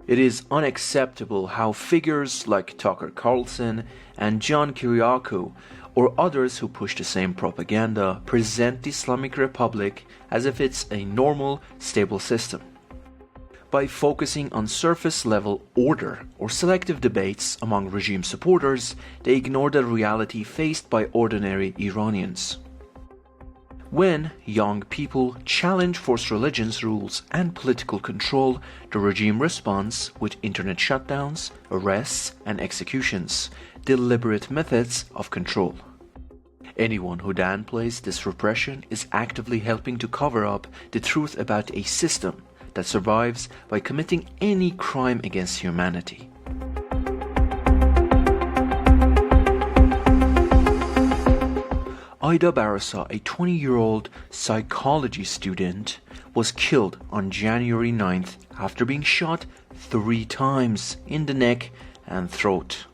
It is unacceptable how figures like Tucker Carlson and John Kiriakou or others who push the same propaganda present the Islamic Republic as if it's a normal, stable system. By focusing on surface-level order or selective debates among regime supporters, they ignore the reality faced by ordinary Iranians. When young people challenge forced religions rules and political control, the regime responds with internet shutdowns, arrests, and executions, deliberate methods of control. Anyone who downplays this repression is actively helping to cover up the truth about a system that survives by committing any crime against humanity. Aida Barasa, a 20-year-old psychology student, was killed on January 9th after being shot 3 times in the neck and throat.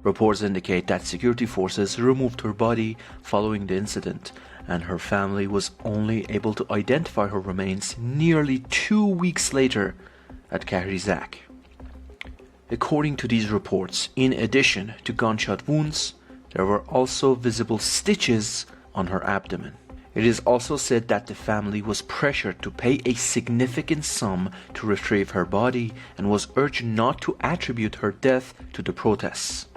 Reports indicate that security forces removed her body following the incident, and her family was only able to identify her remains nearly 2 weeks later at Kahrizak. According to these reports, in addition to gunshot wounds, there were also visible stitches on her abdomen. It is also said that the family was pressured to pay a significant sum to retrieve her body and was urged not to attribute her death to the protests.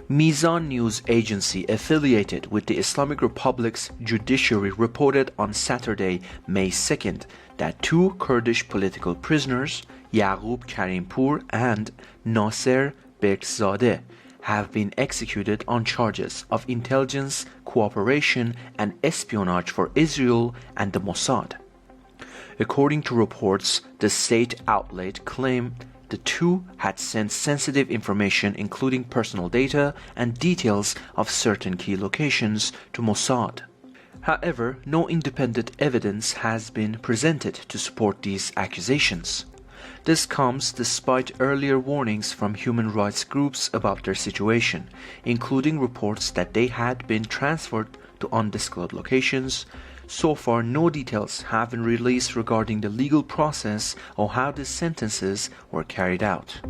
Mizan news agency affiliated with the Islamic Republic's judiciary reported on Saturday, May 2nd, that 2 Kurdish political prisoners, Yaqub Karimpour and Nasser Berkzadeh, have been executed on charges of intelligence, cooperation, and espionage for Israel and the Mossad. According to reports, the state outlet claimed the 2 had sent sensitive information including personal data and details of certain key locations to Mossad. However, no independent evidence has been presented to support these accusations. This comes despite earlier warnings from human rights groups about their situation, including reports that they had been transferred to undisclosed locations. So far, no details have been released regarding the legal process or how the sentences were carried out.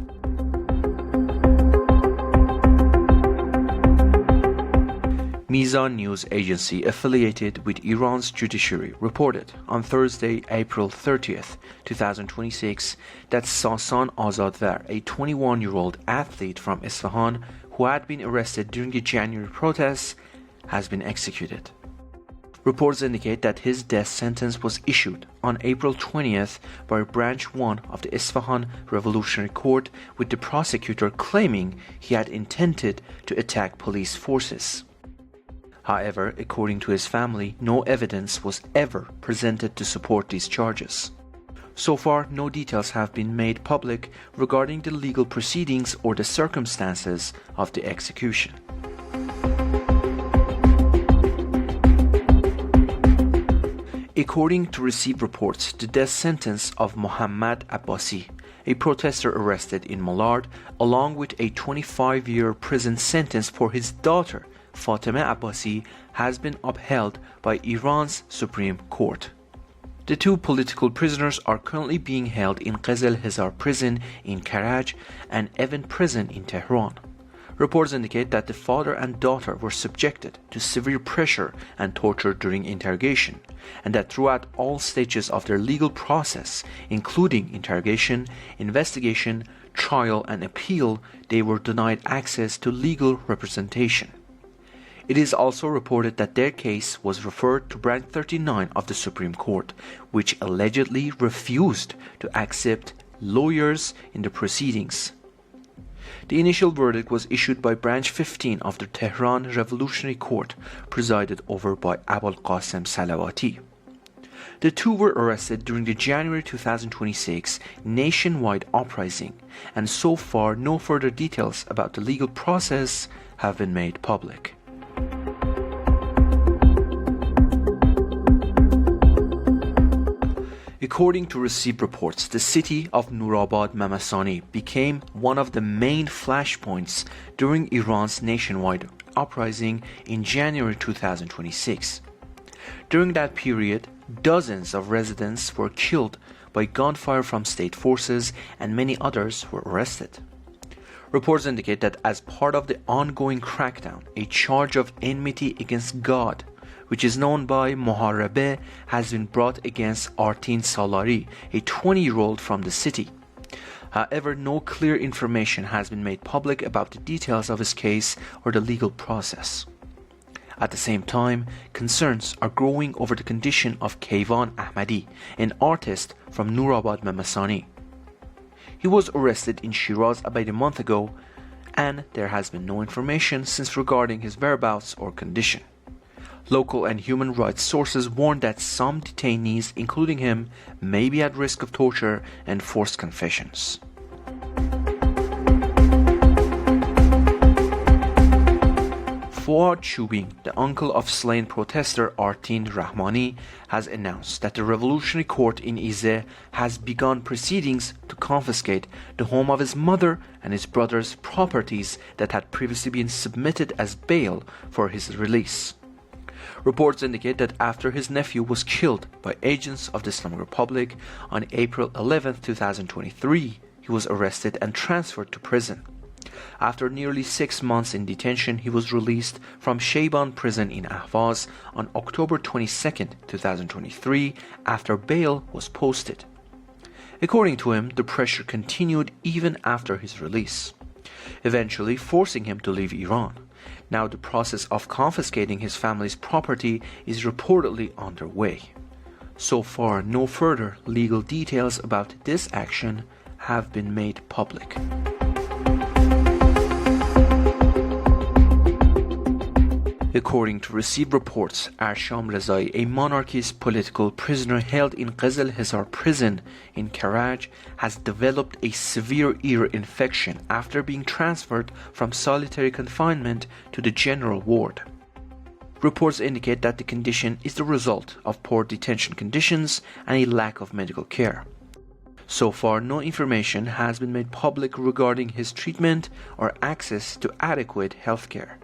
Mizan news agency affiliated with Iran's judiciary reported on Thursday, April 30th, 2026, that Sasan Azadvar, a 21-year-old athlete from Isfahan who had been arrested during the January protests, has been executed. Reports indicate that his death sentence was issued on April 20th by Branch 1 of the Isfahan Revolutionary Court, with the prosecutor claiming he had intended to attack police forces. However, according to his family, no evidence was ever presented to support these charges. So far, no details have been made public regarding the legal proceedings or the circumstances of the execution. According to received reports, the death sentence of Mohammad Abbasi, a protester arrested in Malard, along with a 25-year prison sentence for his daughter, Fatemeh Abbasi, has been upheld by Iran's Supreme Court. The 2 political prisoners are currently being held in Qizil Hezar prison in Karaj and Evin prison in Tehran. Reports indicate that the father and daughter were subjected to severe pressure and torture during interrogation, and that throughout all stages of their legal process, including interrogation, investigation, trial, and appeal, they were denied access to legal representation. It is also reported that their case was referred to Branch 39 of the Supreme Court, which allegedly refused to accept lawyers in the proceedings. The initial verdict was issued by Branch 15 of the Tehran Revolutionary Court, presided over by Abul Qasim Salawati. The 2 were arrested during the January 2026 nationwide uprising, and so far no further details about the legal process have been made public. According to received reports, the city of Nurabad Mamasani became one of the main flashpoints during Iran's nationwide uprising in January 2026. During that period, dozens of residents were killed by gunfire from state forces and many others were arrested. Reports indicate that as part of the ongoing crackdown, a charge of enmity against God, which is known by Moharebe, has been brought against Artin Salari, a 20-year-old from the city. However, no clear information has been made public about the details of his case or the legal process. At the same time, concerns are growing over the condition of Kayvan Ahmadi, an artist from Nurabad Memasani. He was arrested in Shiraz about a month ago, and there has been no information since regarding his whereabouts or condition. Local and human rights sources warn that some detainees, including him, may be at risk of torture and forced confessions. Fuad Chubin, the uncle of slain protester Artin Rahmani, has announced that the Revolutionary Court in Izeh has begun proceedings to confiscate the home of his mother and his brother's properties that had previously been submitted as bail for his release. Reports indicate that after his nephew was killed by agents of the Islamic Republic on April 11, 2023, he was arrested and transferred to prison. After nearly 6 months in detention, he was released from Shayban prison in Ahvaz on October 22, 2023, after bail was posted. According to him, the pressure continued even after his release, eventually forcing him to leave Iran. Now the process of confiscating his family's property is reportedly underway. So far, no further legal details about this action have been made public. According to received reports, Arsham Rezai, a monarchist political prisoner held in Qazal Hisar prison in Karaj, has developed a severe ear infection after being transferred from solitary confinement to the general ward. Reports indicate that the condition is the result of poor detention conditions and a lack of medical care. So far, no information has been made public regarding his treatment or access to adequate health care.